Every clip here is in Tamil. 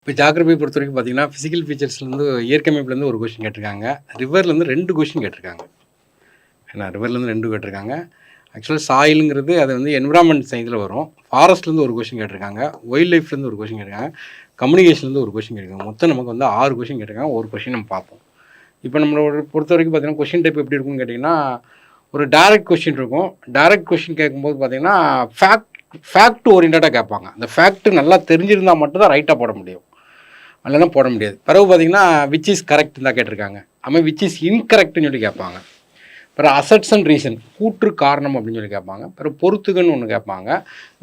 இப்போ ஜியாகிரஃபி பொறுத்தவரைக்கும் பார்த்தீங்கன்னா, ஃபிசிக்கல் ஃபீச்சர்ஸ்லேருந்து இயற்கை அமைப்புலேருந்து ஒரு கொஸ்டின் கேட்டிருக்காங்க. ரிவர்லேருந்து 2 கொஸ்டின் கேட்டிருக்காங்க. ஏன்னா ரிவர்லேருந்து 2 கேட்டிருக்காங்க. ஆக்சுவலாக சாயிலுங்கிறது அது வந்து என்விரான்மெண்ட் சயின்ஸில் வரும். ஃபாரஸ்ட்லேருந்து ஒரு கொஸ்டின் கேட்டிருக்காங்க. வைல்ட் லைஃப்லேருந்து ஒரு கொஸ்டின் கேட்டிருக்காங்க. கம்யூனிகேஷன்லேருந்து ஒரு கொஸ்டின் கேட்டிருக்காங்க. மொத்தம் நமக்கு வந்து 6 கொஸ்டின் கேட்டிருக்காங்க. ஒரு கொஸ்டின் நம்ம பார்ப்போம். இப்போ நம்மளோட பொறுத்த வரைக்கும் பார்த்தீங்கன்னா, கொஸ்டின் டைப் எப்படி இருக்கும்னு கேட்டிங்கன்னா, ஒரு டைரக்ட் கொஸ்டின் இருக்கும். டைரக்ட் கொஸ்டின் கேட்கும்போது பார்த்தீங்கன்னா, ஃபேக்ட் ஓரியன்டாக கேட்பாங்க. அந்த ஃபேக்ட் நல்லா தெரிஞ்சிருந்தால் மட்டும்தான் ரைட்டாக போட முடியும். இல்லைன்னா போட முடியாது. பிறகு பார்த்தீங்கன்னா விச் இஸ் கரெக்ட் தான் கேட்டிருக்காங்க. அதுமாதிரி விச் இஸ் இன்கரெக்ட்னு சொல்லி கேட்பாங்க. பிறகு அசட்ஸ் அண்ட் ரீசன் கூற்று காரணம் அப்படின்னு சொல்லி கேட்பாங்க. பிறகு பொறுத்துகன்னு ஒன்று கேட்பாங்க.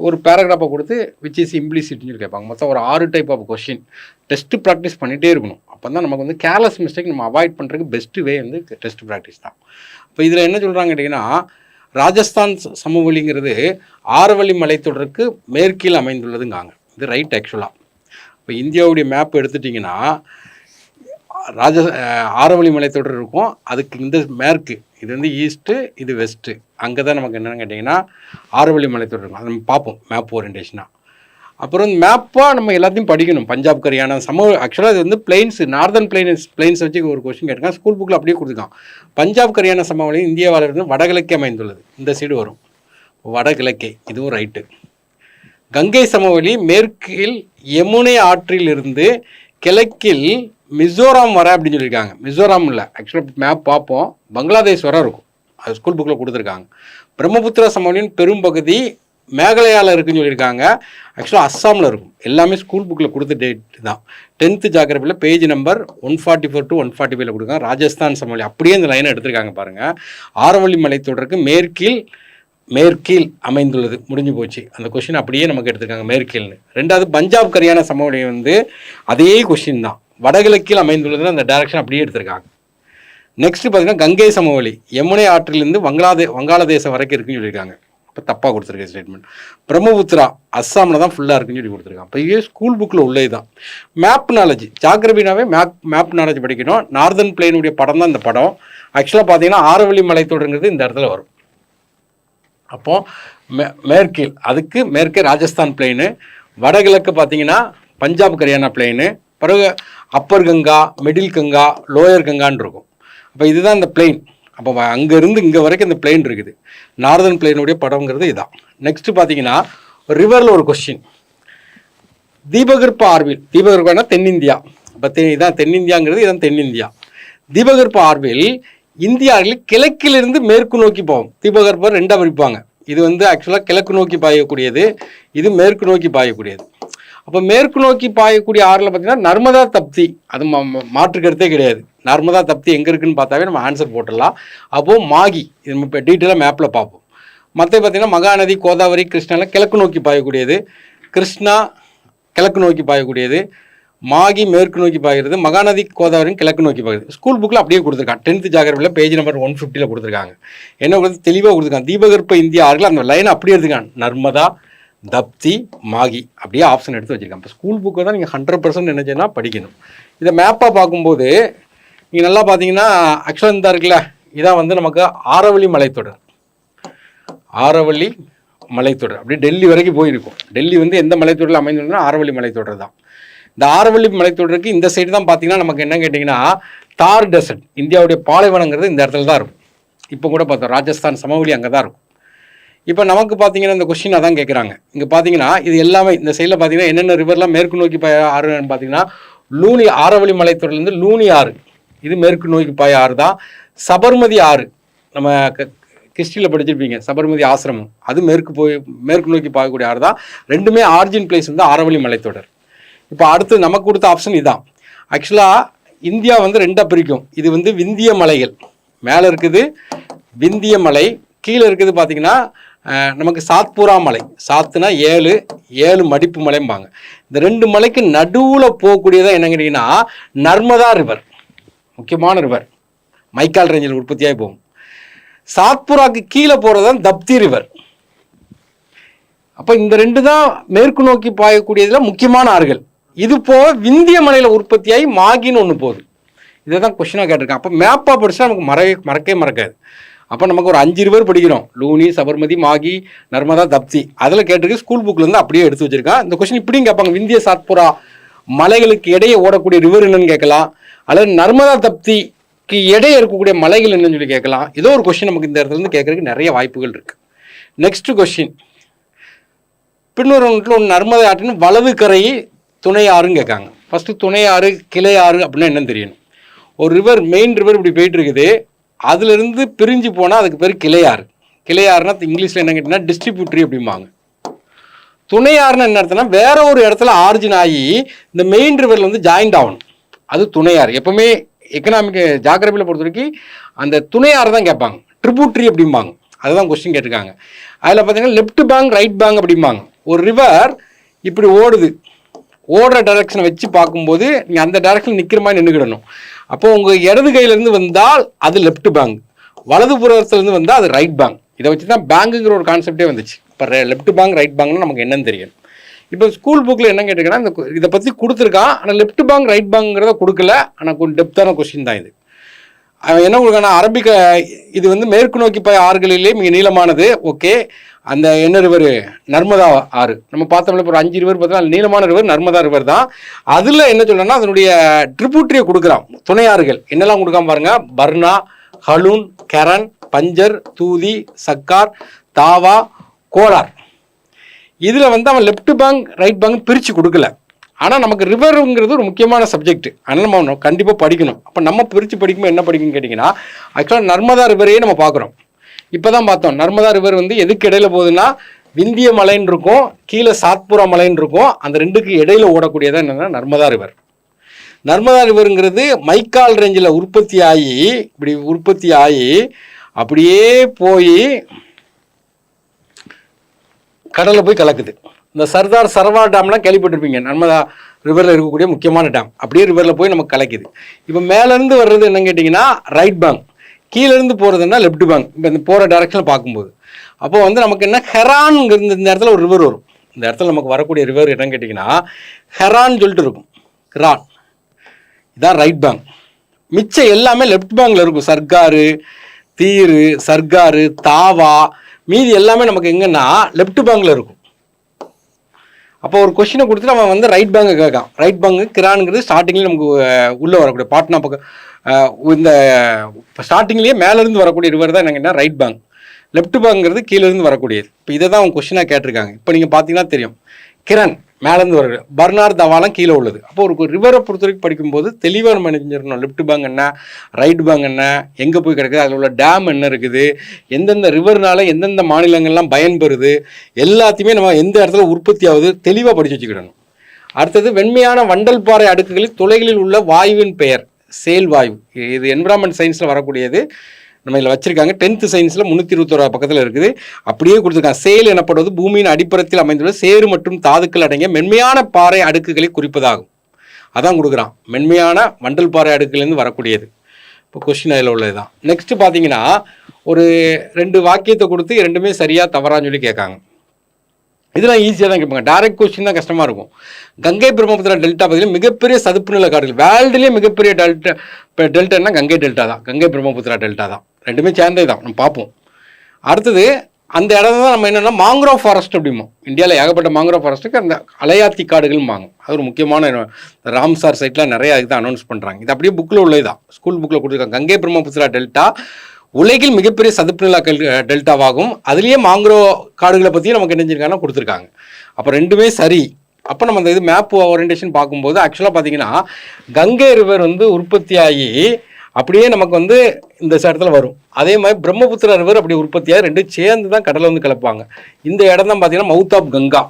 ஒரு பேராகிராஃபை கொடுத்து விச் இஸ் இம்ப்ளிசிட்னு சொல்லி கேட்பாங்க. மொத்தம் ஒரு 6 type of question. Test practice பண்ணிகிட்டே இருக்கணும். அப்போ தான் நமக்கு வந்து கேர்லெஸ் மிஸ்டேக் நம்ம அவாய்ட் பண்ணுறதுக்கு பெஸ்ட்டு வே வந்து டெஸ்ட் ப்ராக்டிஸ் தான். இப்போ இதில் என்ன சொல்கிறாங்க கேட்டிங்கன்னா, ராஜஸ்தான் சமவெளிங்கிறது ஆரவல்லி மலைத்தொடருக்கு மேற்கில் அமைந்துள்ளதுங்காங்க. இது ரைட் ஆக்சுவலாக. இப்போ இந்தியாவுடைய மேப் எடுத்துட்டிங்கன்னா ஆரவல்லி மலைத்தொடர் இருக்கும். அதுக்கு இந்த மேற்கு இது வந்து ஈஸ்ட்டு, இது வெஸ்ட்டு. அங்கே தான் நமக்கு என்னென்னு கேட்டிங்கன்னா ஆரவல்லி மலைத்தொடர் இருக்கும். அதை நம்ம பார்ப்போம் மேப் ஓரியன்டேஷனாக. அப்புறம் மேப்பாக நம்ம எல்லாத்தையும் படிக்கணும். பஞ்சாப் ஹரியானா ஆக்சுவலாக இது வந்து பிளெயின்ஸ், நார்தர்ன் பிளெயின்ஸ் வச்சு ஒரு கொஸ்டின் கேட்டிருக்காங்க. ஸ்கூல் புக்கில் அப்படியே கொடுத்துருக்கான். பஞ்சாப் ஹரியானா சமவெளி இந்தியாவில் இருந்து வடகிழக்கே அமைந்துள்ளது. இந்த சைடு வரும் வடகிழக்கே. இதுவும் ரைட்டு. கங்கை சமவெளி மேற்கில் யமுனை ஆற்றில் இருந்து கிழக்கில் மிசோராம் வர அப்படின்னு சொல்லியிருக்காங்க. மிசோராம் இல்லை, ஆக்சுவலாக மேப் பார்ப்போம், பங்களாதேஷ் வர இருக்கும். அது ஸ்கூல் புக்கில் கொடுத்துருக்காங்க. பிரம்மபுத்திரா சமவெளியின் பெரும் பகுதி மேகாலயாவில் இருக்குன்னு சொல்லியிருக்காங்க. ஆக்சுவலாக அஸ்ஸாமில் இருக்கும். எல்லாமே ஸ்கூல் புக்கில் கொடுத்த டேட் தான். 10th ஜியாகிரஃபியில் பேஜ் நம்பர் 144 to 145 கொடுக்காங்க. ராஜஸ்தான் சமவெளி அப்படியே இந்த லைனை எடுத்திருக்காங்க பாருங்கள். ஆரவல்லி மலைத்தொடருக்கு மேற்கில் அமைந்துள்ளது. முடிஞ்சு போச்சு. அந்த கொஸ்டின் அப்படியே நமக்கு எடுத்துருக்காங்க மேற்கில்னு. ரெண்டாவது பஞ்சாப் ஹரியானா சமவெளி வந்து அதே கொஸ்டின் தான். வடகிழக்கில் அமைந்துள்ளதுன்னு அந்த டைரக்ஷன் அப்படியே எடுத்திருக்காங்க. நெக்ஸ்ட் பார்த்தீங்கன்னா கங்கை சமவெளி யமுனை ஆற்றிலிருந்து வங்காளதேசம் வரைக்கும் இருக்குன்னு சொல்லியிருக்காங்க. இப்போ தப்பாக கொடுத்துருக்க ஸ்டேட்மெண்ட். பிரம்மபுத்திரா அஸ்ஸாமில் தான் ஃபுல்லாக இருக்குன்னு சொல்லி கொடுத்துருக்காங்க. இப்போ இதே ஸ்கூல் புக்கில் உள்ளது தான். மேப் நாலேஜ் ஜியாகிரபினாவே மேப் நாலேஜ் படிக்கணும். நார்தர்ன் பிளேனுடைய படம் தான் இந்த படம். ஆக்சுவலாக பார்த்தீங்கன்னா ஆரவல்லி மலைத்தொடருங்கிறது இந்த இடத்துல வரும். அப்போது மேற்கில் அதுக்கு மேற்கே ராஜஸ்தான் பிளெயின், வடகிழக்கு பார்த்தீங்கன்னா பஞ்சாப் ஹரியானா பிளெயின், பிறகு அப்பர் கங்கா, மிடில் கங்கா, லோயர் கங்கான்னு இருக்கும். அப்போ இதுதான் இந்த பிளெயின். அப்போ அங்கேருந்து இங்கே வரைக்கும் இந்த பிளெயின் இருக்குது. நார்தர்ன் பிளெயினுடைய படங்கிறது இதுதான். நெக்ஸ்ட்டு பார்த்தீங்கன்னா ரிவரில் ஒரு கொஸ்டின். தீபகற்ப ஆர்வில், தீபகற்பனா தென்னிந்தியா. இப்போ இதான் தென்னிந்தியாங்கிறது, இதான் தென்னிந்தியா. தீபகற்ப ஆர்வில் இந்தியாவில் கிழக்கிலிருந்து மேற்கு நோக்கி போகும். தீபகற்பம் 2ஆக பிரிப்பாங்க. இது வந்து ஆக்சுவலாக கிழக்கு நோக்கி பாயக்கூடியது, இது மேற்கு நோக்கி பாயக்கூடியது. அப்போ மேற்கு நோக்கி பாயக்கூடிய ஆறில் பார்த்தீங்கன்னா நர்மதா தப்தி. அது மாற்றுக்கருத்தே கிடையாது. நர்மதா தப்தி எங்கே இருக்குன்னு பார்த்தாவே நம்ம ஆன்சர் போட்டுடலாம். அப்போது மாகி, இது நம்ம இப்போ டீட்டெயிலாக மேப்பில் பார்ப்போம். மற்ற பார்த்தீங்கன்னா மகாநதி, கோதாவரி, கிருஷ்ணாலாம் கிழக்கு நோக்கி பாயக்கூடியது. கிருஷ்ணா கிழக்கு நோக்கி பாயக்கூடியது. மாகி மேற்கு நோக்கி பாய்கிறது. மகாநதி, கோதாவரி கிழக்கு நோக்கி பாய்கிறது. ஸ்கூல் புக்கில் அப்படியே கொடுத்துருக்காங்க. 10th ஜியாகிரபியில் பேஜ் நம்பர் 150 கொடுத்துருக்காங்க. என்ன கொடுத்து தெளிவாக கொடுத்துருக்காங்க. தீபகற்ப இந்தியா ஆறுகள் அந்த லைனை அப்படியே எடுத்துக்காங்க. நர்மதா, தப்தி, மாகி அப்படியே ஆப்ஷன் எடுத்து வச்சுருக்காங்க. இப்போ ஸ்கூல் புக்கை தான் நீங்கள் 100% நினைச்சேன்னா படிக்கணும். இதை மேப்பாக பார்க்கும்போது நீங்கள் நல்லா பார்த்தீங்கன்னா ஆக்சுவலாக இந்த இருக்குல்ல, இதான் வந்து நமக்கு ஆரவல்லி மலைத்தொடர். ஆரவல்லி மலைத்தொடர் அப்படியே டெல்லி வரைக்கும் போயிருக்கும். டெல்லி வந்து எந்த மலைத்தொடரில் அமைந்துள்ளதுன்னா ஆரவல்லி மலைத்தொடர் தான். இந்த ஆரவல்லி மலைத்தொடருக்கு இந்த சைடு தான் பார்த்தீங்கன்னா நமக்கு என்ன கேட்டிங்கன்னா தார் டெசர்ட், இந்தியாவுடைய பாலைவனங்கிறது இந்த இடத்துல தான் இருக்கும். இப்போ கூட பார்த்தோம் ராஜஸ்தான் சமவெளி அங்கே தான் இருக்கும். இப்போ நமக்கு பார்த்தீங்கன்னா இந்த கொஸ்டின் அதான் கேட்குறாங்க. இங்கே பார்த்தீங்கன்னா இது எல்லாமே இந்த சைடில் பார்த்தீங்கன்னா என்னென்ன ரிவர்லாம் மேற்கு நோக்கி பாய ஆறுன்னு பார்த்தீங்கன்னா லூனி, ஆரவல்லி மலைத்தொடர்லேருந்து லூனி ஆறு, இது மேற்கு நோக்கி பாய ஆறு தான். சபர்மதி ஆறு, நம்ம ஹிஸ்ட்ரியில் படிச்சிருப்பீங்க, சபர்மதி ஆசிரமம், அது மேற்கு நோக்கி பாயக்கூடிய ஆறு தான். ரெண்டுமே ஆரிஜின் பிளேஸ் வந்து ஆரவல்லி மலைத்தொடர். இப்போ அடுத்து நமக்கு கொடுத்த ஆப்ஷன் இதுதான். ஆக்சுவலாக இந்தியா வந்து 2ஆக பிரிக்கும். இது வந்து விந்திய மலைகள் மேலே இருக்குது, விந்திய மலை கீழே இருக்குது. பார்த்தீங்கன்னா நமக்கு சாத்பூரா மலை. சாத்துனா 7 மடிப்பு மலைம்பாங்க. இந்த 2 மலைக்கு நடுவில் போகக்கூடியதான் என்ன கேட்டிங்கன்னா நர்மதா ரிவர், முக்கியமான ரிவர், மைக்கால் ரேஞ்சில் உற்பத்தியாகி போகும். சாத்பூராக்கு கீழே போகிறது தான் தப்தி ரிவர். அப்போ இந்த 2 தான் மேற்கு நோக்கி பாயக்கூடியதில் முக்கியமான ஆறுகள். இது போக விந்திய மலையில் உற்பத்தியாகி மாகின்னு ஒன்று போகுது. இதை தான் கொஸ்டினாக கேட்டிருக்கேன். அப்போ மேப்பாக படிச்சா நமக்கு மறக்கவே மறக்காது. அப்போ நமக்கு ஒரு 5 ரிவர் படிக்கிறோம். லூனி, சபர்மதி, மாகி, நர்மதா, தப்தி. அதில் கேட்டிருக்கு. ஸ்கூல் புக்கில் இருந்து அப்படியே எடுத்து வச்சிருக்கான். இந்த கொஸ்டின் இப்படியும் கேட்பாங்க. விந்திய, சாத்புரா, மலைகளுக்கு இடையே ஓடக்கூடிய ரிவர் என்னன்னு கேட்கலாம், அல்லது நர்மதா தப்திக்கு இடையே இருக்கக்கூடிய மலைகள் என்னன்னு சொல்லி கேட்கலாம். ஏதோ ஒரு கொஸ்டின் நமக்கு இந்த இடத்துல இருந்து கேட்கறதுக்கு நிறைய வாய்ப்புகள் இருக்கு. நெக்ஸ்ட் கொஸ்டின், பின்னொரு ஒன்று நர்மதை ஆற்றின் வலது கரை துணை ஆறுன்னு கேட்காங்க. ஃபர்ஸ்ட் துணை ஆறு கிளை ஆறு அப்படின்னா என்னன்னு தெரியணும். ஒரு ரிவர், மெயின் ரிவர் இப்படி போயிட்டு இருக்குது, அதுலேருந்து பிரிஞ்சு போனால் அதுக்கு பேர் கிளையாறு. கிளையாறுனா இங்கிலீஷில் என்ன கேட்டிங்கன்னா டிஸ்ட்ரிபியூட்டரி அப்படிம்பாங்க. துணையாறுன்னு என்ன அர்த்தம்னா வேற ஒரு இடத்துல ஆரிஜின் ஆகி இந்த மெயின் ரிவரில் வந்து ஜாயிண்ட் ஆகணும், அது துணையாறு. எப்பவுமே எக்கனாமிக் ஜாகிரபியில் பொறுத்த வரைக்கும் அந்த துணையாறு தான் கேட்பாங்க, ட்ரிபியூட்டரி அப்படிம்பாங்க. அதுதான் கொஸ்டின் கேட்டிருக்காங்க. அதில் பார்த்தீங்கன்னா லெஃப்ட் பேங்க் ரைட் பேங்க் அப்படிம்பாங்க. ஒரு ரிவர் இப்படி ஓடுது, ஓடுற டைரக்ஷனை வச்சு பார்க்கும்போது நீங்கள் அந்த டைரக்ஷன் நிற்கிற மாதிரி நின்றுக்கிடணும். அப்போ உங்கள் இடது கையிலேருந்து வந்தால் அது லெஃப்ட் பேங்க், வலது புறத்துலேருந்து வந்தால் அது ரைட் பேங்க். இதை வச்சு தான் பேங்குங்கிற ஒரு கான்செப்டே வந்துச்சு. இப்போ லெஃப்ட் பேங்க் ரைட் பேங்க்னு நமக்கு என்னன்னு தெரியும். இப்போ ஸ்கூல் புக்கில் என்ன கேட்டுக்கன்னா இந்த இதை பற்றி கொடுத்துருக்கான், ஆனால் லெஃப்ட் பேங்க் ரைட் பேங்க்ங்கிறத கொடுக்கல. ஆனால் கொஞ்சம் டெப்த்தான கொஸ்டின் தான் இது. அவன் என்ன கொடுக்கான அரபிக்க, இது வந்து மேற்கு நோக்கி போய் ஆறுகளிலே மிக நீளமானது. ஓகே, அந்த என்ன ரிவர், நர்மதா ஆறு. நம்ம பார்த்தோம்ல இப்போ ஒரு 5 ரிவர் பார்த்தோம்னா நீளமான ரிவர் நர்மதா ரிவர் தான். அதில் என்ன சொல்கிறேன்னா அதனுடைய ட்ரிபியூட்டரியை கொடுக்குறான். துணையாறுகள் என்னெல்லாம் கொடுக்காம பாருங்க, பர்னா, ஹலூன், கெரன், பஞ்சர், தூதி, சக்கார், தாவா, கோலார். இதில் வந்து அவன் லெஃப்ட் பேங்க் ரைட் பேங்க் பிரித்து கொடுக்கல. ஆனால் நமக்கு ரிவருங்கிறது ஒரு முக்கியமான சப்ஜெக்ட், அதனால் நம்ம கண்டிப்பாக படிக்கணும். அப்போ நம்ம பிரித்து படிக்கும்போது என்ன படிக்கணும்னு கேட்டிங்கன்னா, ஆக்சுவலாக நர்மதா ரிவரையே நம்ம பார்க்குறோம். இப்போ தான் பார்த்தோம் நர்மதா ரிவர் வந்து எதுக்கு இடையில போகுதுன்னா விந்திய மலைன்னு இருக்கும், கீழே சாத்புரா மலைன்னு இருக்கும், அந்த ரெண்டுக்கு இடையில ஓடக்கூடியதான் என்னென்னா நர்மதா ரிவர். நர்மதா ரிவருங்கிறது மைக்கால் ரேஞ்சில் உற்பத்தி ஆகி அப்படியே போய் கடலில் போய் கலக்குது. இந்த சர்தார் சரவார் டேம்லாம் கேள்விப்பட்டிருப்பீங்க, நர்மதா ரிவரில் இருக்கக்கூடிய முக்கியமான டேம். அப்படியே ரிவரில் போய் நமக்கு கலக்குது. இப்போ மேலேருந்து வர்றது என்னன்னு கேட்டிங்கன்னா ரைட் பேங்க், கீழேருந்து போகிறதுன்னா லெஃப்ட் பேங்க். இப்போ இந்த போகிற டைரக்ஷனில் பார்க்கும்போது அப்போ வந்து நமக்கு என்ன ஹெரான்ங்கிற இந்த இடத்துல ஒரு ரிவர் வரும். இந்த இடத்துல நமக்கு வரக்கூடிய ரிவர் என்னன்னு கேட்டிங்கன்னா ஹெரான்னு சொல்லிட்டு இருக்கும். ஹெரான் இதான் ரைட் பேங்க். மிச்சம் எல்லாமே லெஃப்ட் பேங்கில் இருக்கும். சர்காரு, தீரு, சர்காரு, தாவா, மீதி எல்லாமே நமக்கு எங்கன்னா லெஃப்ட் பேங்கில் இருக்கும். அப்போ ஒரு கொஸ்டினை கொடுத்துட்டு அவன் வந்து ரைட் பேங்கை கேட்கான். ரைட் பேங்கு கிரானுங்கிறது ஸ்டார்டிங்லேயே நமக்கு உள்ளே வரக்கூடிய பாட்னா பக்கம் இந்த ஸ்டார்டிங்லேயே மேலேருந்து வரக்கூடிய ரிவர் தான் என்னங்கன்னா ரைட் பேங்க். லெஃப்ட் பேங்க்ங்கிறது கீழேருந்து வரக்கூடியது. இப்போ இதை தான் அவங்க கொஸ்டினாக கேட்டிருக்காங்க. இப்போ நீங்கள் பார்த்தீங்கன்னா தெரியும், கிரண் மேலேருந்து வருது, பர்னார், தவாலாம் கீழே உள்ளது. அப்போ ஒரு ரிவரை பொறுத்த வரைக்கும் படிக்கும்போது தெளிவாக நம்ம நினைஞ்சிடணும் லெஃப்ட் பேங்க் என்ன, ரைட் பேங்க் என்ன, எங்கே போய் கிடக்குது, அதில் உள்ள டேம் என்ன இருக்குது, எந்தெந்த ரிவர்னால எந்தெந்த மாநிலங்கள்லாம் பயன்பெறுது, எல்லாத்தையுமே நம்ம எந்த இடத்துல உற்பத்தி ஆகுது தெளிவாக படித்து வச்சுக்கிடணும். அடுத்தது வெண்மையான வண்டல் பாறை அடுக்குகளில் துளைகளில் உள்ள வாயுவின் பெயர் சேல் வாயு. இது என்விரான்மெண்ட் சயின்ஸில் வரக்கூடியது. நம்ம இதில் வச்சிருக்காங்க 10th சயின்ஸில் 321 பக்கத்தில் இருக்குது. அப்படியே கொடுத்துருக்காங்க. சேல் எனப்படுவது பூமியின் அடிப்பரத்தில் அமைந்துள்ள சேறு மற்றும் தாதுக்கள் அடங்கிய மென்மையான பாறை அடுக்குகளை குறிப்பதாகும். அதான் கொடுக்குறான், மென்மையான வண்டல் பாறை அடுக்குலேருந்து வரக்கூடியது. இப்போ கொஸ்டின் அதில் உள்ளது தான். நெக்ஸ்ட் பார்த்தீங்கன்னா ஒரு 2 வாக்கியத்தை கொடுத்து ரெண்டுமே சரியாக தவறான்னு சொல்லி கேட்காங்க. இதெல்லாம் ஈஸியாக தான் கேட்பாங்க. டைரக்ட் கொஸ்டின் தான் கஷ்டமாக இருக்கும். கங்கை பிரம்மபுத்திரா டெல்டா பகுதியில் மிகப்பெரிய சதுப்பு நில காடுகள், வேர்ல்டுலேயே மிகப்பெரிய டெல்டான்னா கங்கை டெல்டா தான், கங்கை பிரம்மபுத்திரா டெல்டா தான். ரெண்டுமே சேர்ந்தே தான் நம்ம பார்ப்போம். அடுத்தது அந்த இடம் தான் நம்ம என்னென்னா மாங்க்ரோவ் ஃபாரஸ்ட் அப்படிமோ. இந்தியாவில் ஏகப்பட்ட மாங்க்ரோவ் ஃபாரஸ்ட்டுக்கு அந்த அலையாத்தி காடுகள்பாங்க. அது ஒரு முக்கியமான ராம்சார் சைட்லாம் நிறையா இதுக்கு தான் அனௌன்ஸ் பண்ணுறாங்க. இது அப்படியே புக்கில் உள்ளது தான், ஸ்கூல் புக்கில் கொடுத்துருக்காங்க. கங்கை பிரம்மபுத்திரா டெல்டா உலகில் மிகப்பெரிய சதுப்பு நில டெல்டாவாகும். அதுலேயே மாங்க்ரோவ் காடுகளை பற்றியும் நமக்கு நினைஞ்சிருக்காங்கன்னா கொடுத்துருக்காங்க. அப்போ ரெண்டுமே சரி. அப்போ நம்ம அந்த இது மேப் ஓரியன்டேஷன் பார்க்கும்போது ஆக்சுவலாக பார்த்தீங்கன்னா கங்கை ரிவர் வந்து உற்பத்தி ஆகி அப்படியே நமக்கு வந்து இந்த இடத்துல வரும். அதே மாதிரி பிரம்மபுத்திரா ரிவர் அப்படி உற்பத்தியாக ரெண்டும் சேர்ந்து தான் கடலை வந்து கலப்பாங்க. இந்த இடம் தான் பார்த்தீங்கன்னா மவுத் ஆஃப் கங்கா,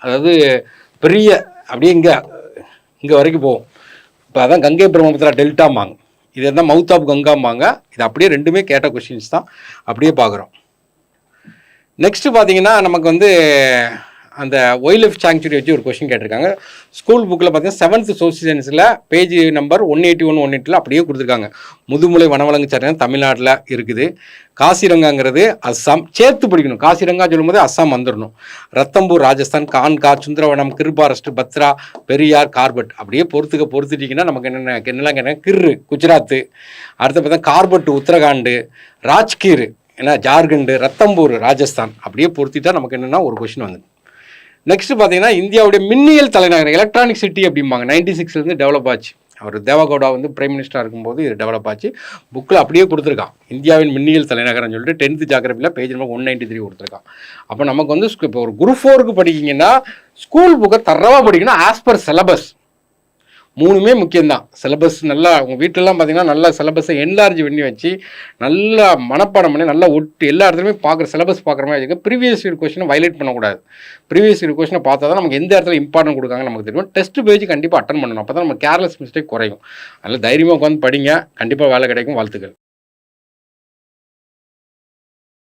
அதாவது பெரிய அப்படியே இங்கே வரைக்கும் போகும். இப்போ அதான் கங்கை பிரம்மபுத்திரா டெல்டாம்பாங்க. இது தான் மவுத் ஆஃப் கங்காம்பாங்க. இது அப்படியே ரெண்டுமே கேட்ட கொஸ்டின்ஸ் தான், அப்படியே பார்க்குறோம். நெக்ஸ்ட்டு பார்த்தீங்கன்னா நமக்கு வந்து அந்த வைல்ட் லைஃப் சாங்சுரி வச்சு ஒரு கொஸ்டின் கேட்டிருக்காங்க. ஸ்கூல் புக்கில் பார்த்தீங்கன்னா 7th சோசியல் சயின்ஸில் பேஜ் நம்பர் 181, 182 அப்படியே கொடுத்துருக்காங்க. முதுமலை வனவலங்கு சரணம் தமிழ்நாட்டில் இருக்குது. காசிரங்காங்கிறது அஸ்ஸாம், சேர்த்து படிக்கணும். காசிரங்கா சொல்லும்போது அஸ்ஸாம் வந்துடணும். ரத்தம்பூர் ராஜஸ்தான், கான்கா, சுந்தரவனம், கிருபாரஸ்ட், பத்ரா, பெரியார், கார்பட் அப்படியே பொறுத்துட்டிங்கன்னா நமக்கு என்னெல்லாம் கேட்டாங்க, கிர்ரு குஜராத்து, அடுத்து பார்த்தா கார்பட் உத்தரகாண்டு, ராஜ்கீர் ஏன்னா ஜார்க்கண்டு, ரத்தம்பூர் ராஜஸ்தான் அப்படியே பொறுத்திட்டா நமக்கு என்னென்னா ஒரு கொஸ்டின் வந்து. நெக்ஸ்ட் பார்த்தீங்கன்னா இந்தியாவுடைய மின்னியல் தலைநகரம் எலக்ட்ரானிக் சிட்டி அப்படிம்பாங்க. 96 டெவலப் ஆச்சு. அவர் தேவகவுடா வந்து பிரைம் மினிஸ்டராக இருக்கும்போது இது டெவலப் ஆச்சு. புக்கில் அப்படியே கொடுத்துருக்கான், இந்தியாவின் மின்னியல் தலைநகரம்னு சொல்லிட்டு 10th ஜாகிரபியில் பேஜ் நம்பர் 193 கொடுத்துருக்கான். அப்போ நமக்கு வந்து இப்போ ஒரு குரூப் 4க்கு படிக்கிங்கன்னா ஸ்கூல் புக்கை தரவாக படிக்கணும் ஆஸ் பர் சிலபஸ். 3மே முக்கியம்தான். சிலபஸ் நல்லா உங்கள் வீட்டிலலாம் பார்த்தீங்கன்னா நல்லா சிலபஸை என்லார்ஜ் பண்ணி வச்சு நல்லா மனப்பாடம் பண்ணி நல்லா ஒட்டு எல்லா இடத்துலையுமே பார்க்குற சிலபஸ் பார்க்குற மாதிரி இருக்குது. ப்ரீவியஸ் இயர் கொஸ்டினை வயலேட் பண்ணக்கூடாது. ப்ரீவியஸ் இயர் கொஸ்டினை பார்த்தா தான் நமக்கு எந்த இடத்துல இம்பார்ட்டன்ட் கொடுக்காங்க நமக்கு தெரியும். டெஸ்ட் பேஜ் கண்டிப்பாக அட்டன் பண்ணணும். அப்போ தான் நம்ம கேர்லெஸ் மிஸ்டேக் குறையும். அதனால் தைரியமாக உட்காந்து படிங்க, கண்டிப்பாக வேலை கிடைக்கும். வாழ்த்துக்கள்.